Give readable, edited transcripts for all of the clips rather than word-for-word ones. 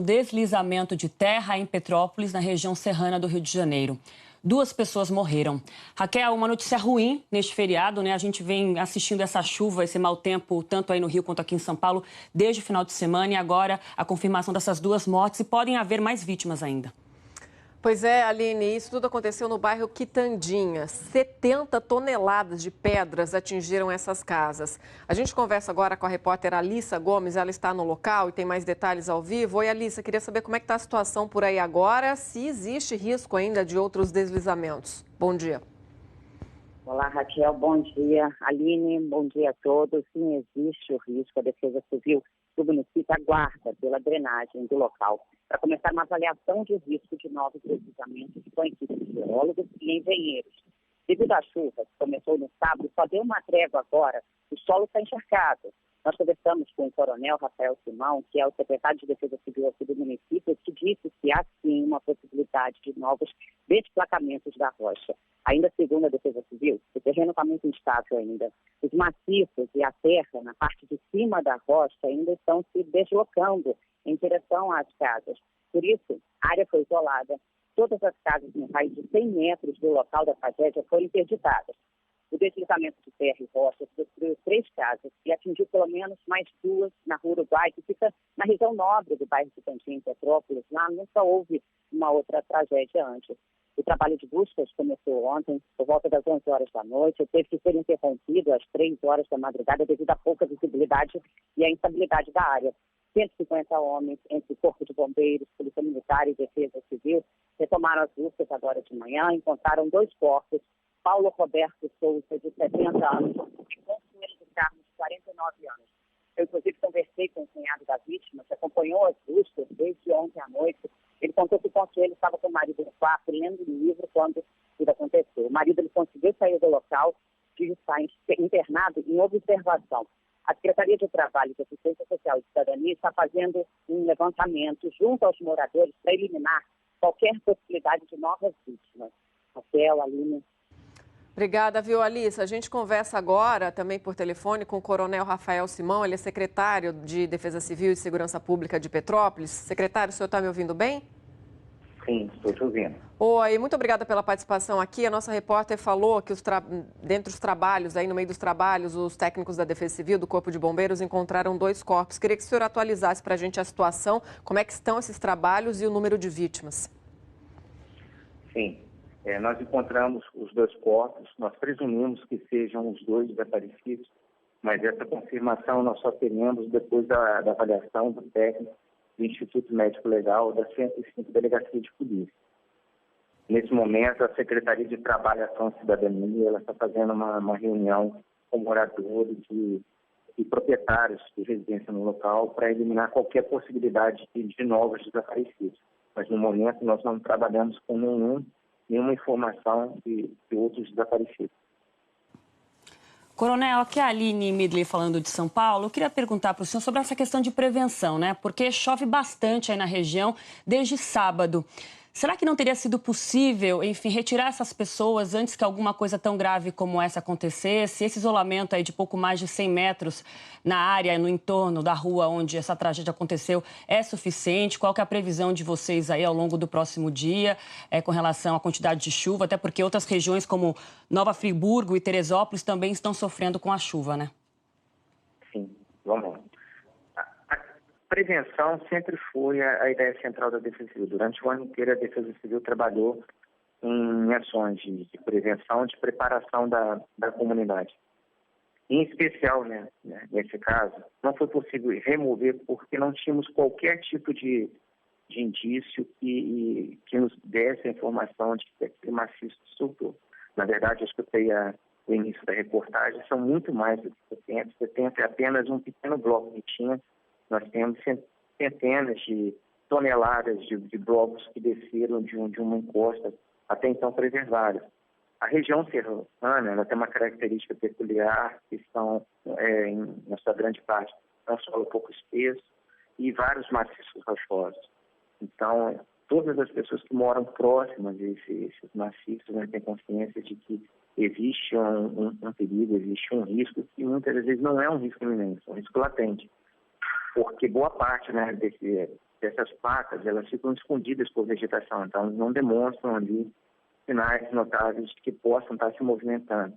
deslizamento de terra em Petrópolis, na região serrana do Rio de Janeiro. 2 pessoas morreram. Raquel, uma notícia ruim neste feriado, né? A gente vem assistindo essa chuva, esse mau tempo, tanto aí no Rio quanto aqui em São Paulo, desde o final de semana, e agora a confirmação dessas 2 mortes, e podem haver mais vítimas ainda. Pois é, Aline, isso tudo aconteceu no bairro Quitandinha. 70 toneladas de pedras atingiram essas casas. A gente conversa agora com a repórter Alissa Gomes, ela está no local e tem mais detalhes ao vivo. Oi, Alissa, queria saber como é que está a situação por aí agora, se existe risco ainda de outros deslizamentos. Bom dia. Olá, Raquel, bom dia. Aline, bom dia a todos. Sim, existe o risco. A Defesa Civil do município aguarda pela drenagem do local para começar uma avaliação de risco de novos deslizamentos com equipes de geólogos e engenheiros. Devido à chuva que começou no sábado, só deu uma trégua agora, o solo está encharcado. Nós conversamos com o coronel Rafael Simão, que é o secretário de Defesa Civil aqui do município, que disse que há sim uma possibilidade de novos desplacamentos da rocha. Ainda segundo a Defesa Civil, o terreno está muito instável ainda. Os maciços e a terra na parte de cima da rocha ainda estão se deslocando em direção às casas. Por isso, a área foi isolada. Todas as casas no raio de 100 metros do local da tragédia foram interditadas. O deslizamento de terra e rocha destruiu 3 casas e atingiu pelo menos mais 2 na Rua Uruguai, que fica na região nobre do bairro de Quitandinha, em Petrópolis. Lá nunca houve uma outra tragédia antes. O trabalho de buscas começou ontem, por volta das 11 horas da noite, teve que ser interrompido às 3 horas da madrugada devido à pouca visibilidade e à instabilidade da área. 150 homens, entre Corpo de Bombeiros, Polícia Militar e Defesa Civil, retomaram as buscas agora de manhã, encontraram 2 corpos, Paulo Roberto Souza, de 70 anos, e Consuelo do Carmo, de 49 anos. Eu, inclusive, conversei com o cunhado da vítima, que acompanhou as buscas desde ontem à noite. Ele contou que o Consuelo estava com o marido no quarto, lendo um livro, quando tudo aconteceu. O marido ele conseguiu sair do local e está internado em observação. A Secretaria de Trabalho e Assistência Social e Cidadania está fazendo um levantamento junto aos moradores para eliminar qualquer possibilidade de novas vítimas. Raquel, Aline. Obrigada, viu, Alissa? A gente conversa agora também por telefone com o coronel Rafael Simão, ele é secretário de Defesa Civil e Segurança Pública de Petrópolis. Secretário, o senhor está me ouvindo bem? Sim, estou te ouvindo. Oi, muito obrigada pela participação aqui. A nossa repórter falou que dentre os trabalhos, aí no meio dos trabalhos, os técnicos da Defesa Civil, do Corpo de Bombeiros, encontraram 2 corpos. Queria que o senhor atualizasse para a gente a situação, como é que estão esses trabalhos e o número de vítimas. Sim, nós encontramos os 2 corpos, nós presumimos que sejam os 2 desaparecidos, mas essa confirmação nós só teremos depois da avaliação do técnico do Instituto Médico Legal da 105 Delegacia de Polícia. Nesse momento, a Secretaria de Trabalho e Ação e Cidadania ela está fazendo uma reunião com moradores e proprietários de residência no local para eliminar qualquer possibilidade de novos desaparecidos. Mas, no momento, nós não trabalhamos com nenhuma informação de outros desaparecidos. Coronel, aqui é a Aline Midley falando de São Paulo. Eu queria perguntar para o senhor sobre essa questão de prevenção, né? Porque chove bastante aí na região desde sábado. Será que não teria sido possível, enfim, retirar essas pessoas antes que alguma coisa tão grave como essa acontecesse? Esse isolamento aí de pouco mais de 100 metros na área, no entorno da rua onde essa tragédia aconteceu, é suficiente? Qual que é a previsão de vocês aí ao longo do próximo dia com relação à quantidade de chuva? Até porque outras regiões como Nova Friburgo e Teresópolis também estão sofrendo com a chuva, né? Sim, vamos lá. Prevenção sempre foi a ideia central da Defesa Civil. Durante o ano inteiro, a Defesa Civil trabalhou em ações de prevenção, de preparação da comunidade. Em especial, nesse caso, não foi possível remover porque não tínhamos qualquer tipo de indício que nos desse a informação de que aquele maciço soltou. Na verdade, eu escutei o início da reportagem, são muito mais do que 70. 70 é apenas um pequeno bloco que tinha. Nós temos centenas de toneladas de blocos que desceram de uma encosta até então preservadas. A região serrana ela tem uma característica peculiar, que são, na sua grande parte, é um solo pouco espesso e vários maciços rochosos. Então, todas as pessoas que moram próximas desses maciços têm consciência de que existe um perigo, existe um risco, que muitas vezes não é um risco iminente, é um risco latente. Porque boa parte essas placas, elas ficam escondidas por vegetação, então não demonstram ali sinais notáveis que possam estar se movimentando.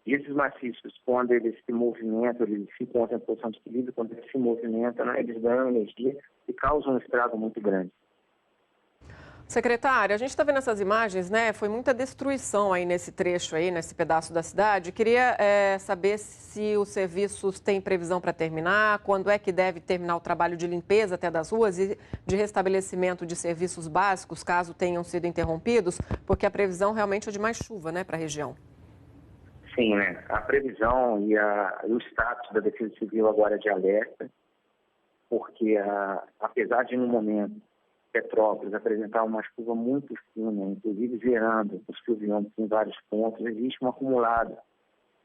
E esses maciços, quando eles se movimentam, eles se encontram em posição de equilíbrio, quando eles se movimentam, né, eles ganham energia e causam um estrago muito grande. Secretária, a gente está vendo essas imagens, né? Foi muita destruição aí nesse trecho aí, nesse pedaço da cidade. Queria saber se os serviços têm previsão para terminar, quando é que deve terminar o trabalho de limpeza até das ruas e de restabelecimento de serviços básicos, caso tenham sido interrompidos, porque a previsão realmente é de mais chuva, né, para a região. Sim, né? A previsão e o status da Defesa Civil agora é de alerta, porque apesar de no momento Petrópolis apresentar uma chuva muito fina, inclusive zerando os fluviômetros em vários pontos, existe um acumulado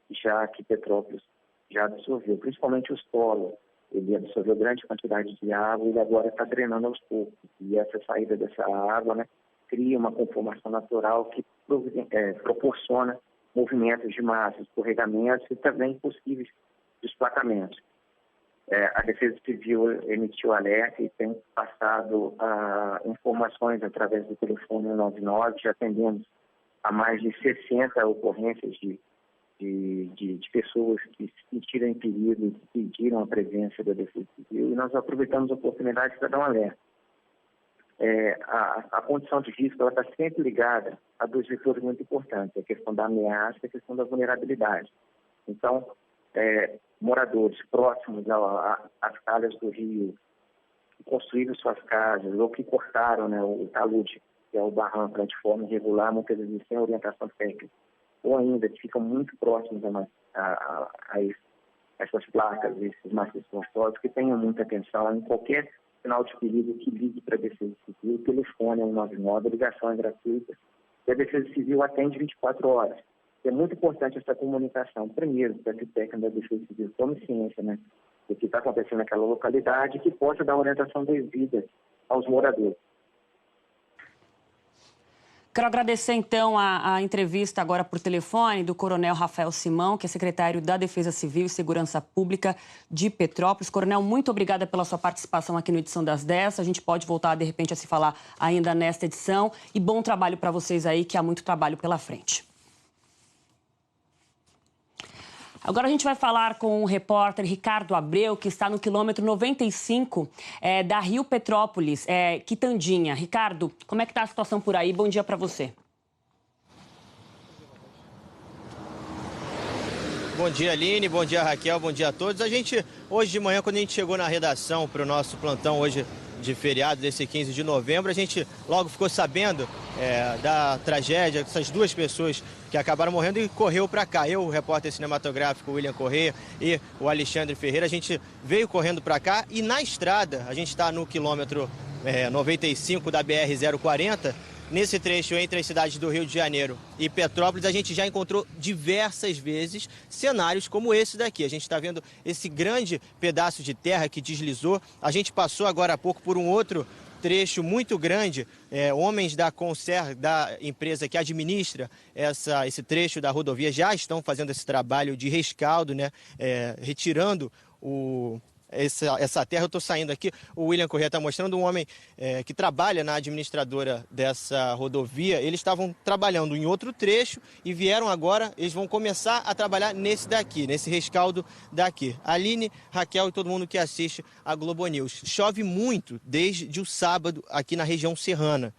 já que Petrópolis já absorveu, principalmente o solo. Ele absorveu grande quantidade de água e ele agora está drenando aos poucos. E essa saída dessa água, né, cria uma conformação natural que proporciona movimentos de massa, escorregamentos e também possíveis desplacamentos. A Defesa Civil emitiu alerta e tem passado informações através do telefone 199. Já atendemos a mais de 60 ocorrências de pessoas que se sentiram em perigo e que pediram a presença da Defesa Civil. E nós aproveitamos a oportunidade para dar um alerta. A condição de risco está sempre ligada a dois vetores muito importantes: a questão da ameaça e a questão da vulnerabilidade. Então, moradores próximos às calhas do rio, que construíram suas casas ou que cortaram, né, o talude, que é o barranco, de forma irregular, muitas vezes sem orientação técnica, ou ainda que ficam muito próximos a essas placas, esses maciços monstruosos, que tenham muita atenção em qualquer sinal de perigo que ligue para a Defesa Civil. O telefone é 199, a ligação é gratuita e a Defesa Civil atende 24 horas. É muito importante essa comunicação, primeiro, para que o técnico da Defesa Civil tome ciência, né, do que está acontecendo naquela localidade e que possa dar orientação devida aos moradores. Quero agradecer, então, a entrevista agora por telefone do Coronel Rafael Simão, que é secretário da Defesa Civil e Segurança Pública de Petrópolis. Coronel, muito obrigada pela sua participação aqui no Edição das 10. A gente pode voltar, de repente, a se falar ainda nesta edição. E bom trabalho para vocês aí, que há muito trabalho pela frente. Agora a gente vai falar com o repórter Ricardo Abreu, que está no quilômetro 95 da Rio Petrópolis, Quitandinha. Ricardo, como é que está a situação por aí? Bom dia para você. Bom dia, Aline. Bom dia, Raquel. Bom dia a todos. Hoje de manhã, quando a gente chegou na redação para o nosso plantão hoje de feriado, desse 15 de novembro, a gente logo ficou sabendo da tragédia dessas duas pessoas que acabaram morrendo e correu para cá. Eu, o repórter cinematográfico William Correia e o Alexandre Ferreira, a gente veio correndo para cá e na estrada, a gente está no quilômetro 95 da BR-040, nesse trecho entre as cidades do Rio de Janeiro e Petrópolis, a gente já encontrou diversas vezes cenários como esse daqui. A gente está vendo esse grande pedaço de terra que deslizou. A gente passou agora há pouco por um outro trecho muito grande. Homens da Concer, da empresa que administra esse trecho da rodovia, já estão fazendo esse trabalho de rescaldo, né? Retirando essa terra. Eu estou saindo aqui, o William Corrêa está mostrando um homem que trabalha na administradora dessa rodovia. Eles estavam trabalhando em outro trecho e vieram agora, eles vão começar a trabalhar nesse daqui, nesse rescaldo daqui. Aline, Raquel e todo mundo que assiste a Globo News. Chove muito desde o sábado aqui na região serrana.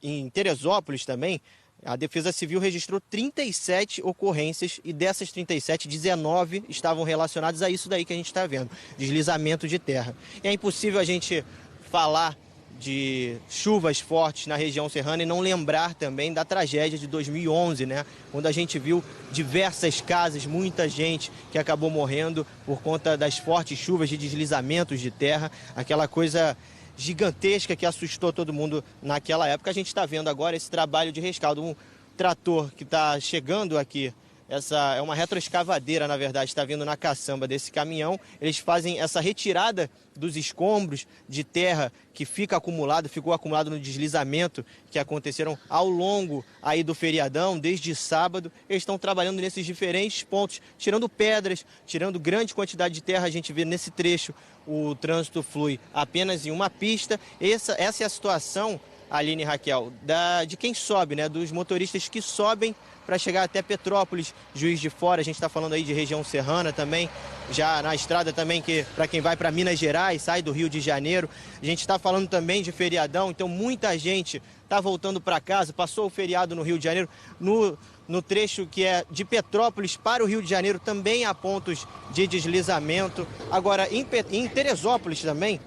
Em Teresópolis também, a Defesa Civil registrou 37 ocorrências e dessas 37, 19 estavam relacionadas a isso daí que a gente está vendo, deslizamento de terra. E é impossível a gente falar de chuvas fortes na região serrana e não lembrar também da tragédia de 2011, né? Quando a gente viu diversas casas, muita gente que acabou morrendo por conta das fortes chuvas de deslizamentos de terra, aquela coisa gigantesca que assustou todo mundo naquela época. A gente está vendo agora esse trabalho de rescaldo, um trator que está chegando aqui Essa é uma retroescavadeira, na verdade, está vindo na caçamba desse caminhão. Eles fazem essa retirada dos escombros de terra que ficou acumulado no deslizamento que aconteceram ao longo aí do feriadão, desde sábado. Eles estão trabalhando nesses diferentes pontos, tirando pedras, tirando grande quantidade de terra. A gente vê nesse trecho o trânsito flui apenas em uma pista. Essa é a situação, Aline e Raquel, de quem sobe, né? Dos motoristas que sobem para chegar até Petrópolis, Juiz de Fora. A gente está falando aí de região serrana também, já na estrada também, que para quem vai para Minas Gerais, sai do Rio de Janeiro. A gente está falando também de feriadão, então muita gente está voltando para casa, passou o feriado no Rio de Janeiro. No trecho que é de Petrópolis para o Rio de Janeiro também há pontos de deslizamento. Agora, em Teresópolis também,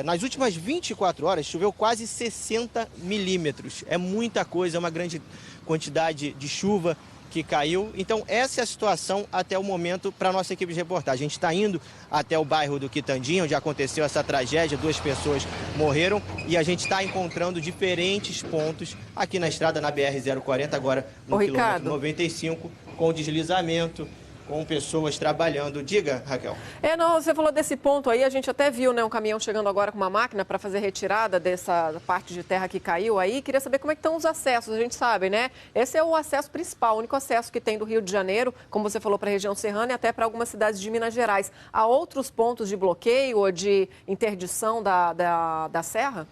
nas últimas 24 horas, choveu quase 60 milímetros. É muita coisa, é uma grande quantidade de chuva que caiu. Então, essa é a situação até o momento para a nossa equipe de reportagem. A gente está indo até o bairro do Quitandinha, onde aconteceu essa tragédia, 2 pessoas morreram, e a gente está encontrando diferentes pontos aqui na estrada, na BR-040, agora no quilômetro 95, com deslizamento, com pessoas trabalhando. Diga, Raquel. Não, você falou desse ponto aí, a gente até viu, né, um caminhão chegando agora com uma máquina para fazer retirada dessa parte de terra que caiu aí. Queria saber como é que estão os acessos, a gente sabe, né? Esse é o acesso principal, o único acesso que tem do Rio de Janeiro, como você falou, para a região serrana e até para algumas cidades de Minas Gerais. Há outros pontos de bloqueio ou de interdição da serra?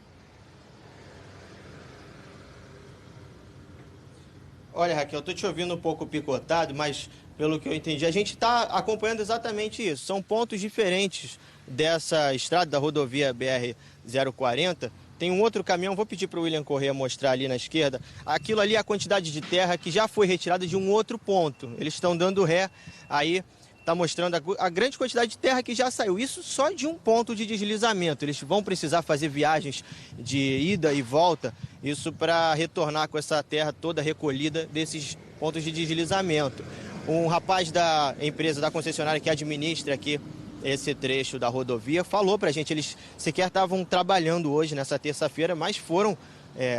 Olha, Raquel, eu estou te ouvindo um pouco picotado, mas pelo que eu entendi, a gente está acompanhando exatamente isso. São pontos diferentes dessa estrada da rodovia BR-040. Tem um outro caminhão, vou pedir para o William Corrêa mostrar ali na esquerda. Aquilo ali é a quantidade de terra que já foi retirada de um outro ponto. Eles estão dando ré aí. Está mostrando a grande quantidade de terra que já saiu. Isso só de um ponto de deslizamento. Eles vão precisar fazer viagens de ida e volta, isso para retornar com essa terra toda recolhida desses pontos de deslizamento. Um rapaz da empresa, da concessionária que administra aqui esse trecho da rodovia, falou para a gente, eles sequer estavam trabalhando hoje, nessa terça-feira, mas foram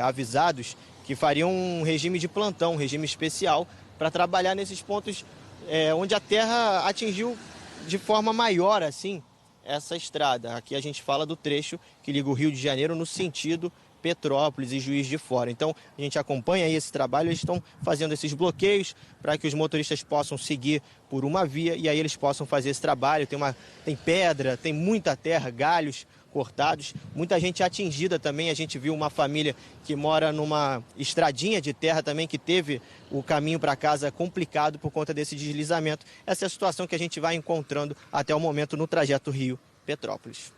avisados que fariam um regime de plantão, um regime especial, para trabalhar nesses pontos onde a terra atingiu de forma maior, assim, essa estrada. Aqui a gente fala do trecho que liga o Rio de Janeiro no sentido Petrópolis e Juiz de Fora. Então, a gente acompanha aí esse trabalho, eles estão fazendo esses bloqueios para que os motoristas possam seguir por uma via e aí eles possam fazer esse trabalho. Tem pedra, tem muita terra, galhos cortados, muita gente atingida também. A gente viu uma família que mora numa estradinha de terra também, que teve o caminho para casa complicado por conta desse deslizamento. Essa é a situação que a gente vai encontrando até o momento no trajeto Rio-Petrópolis.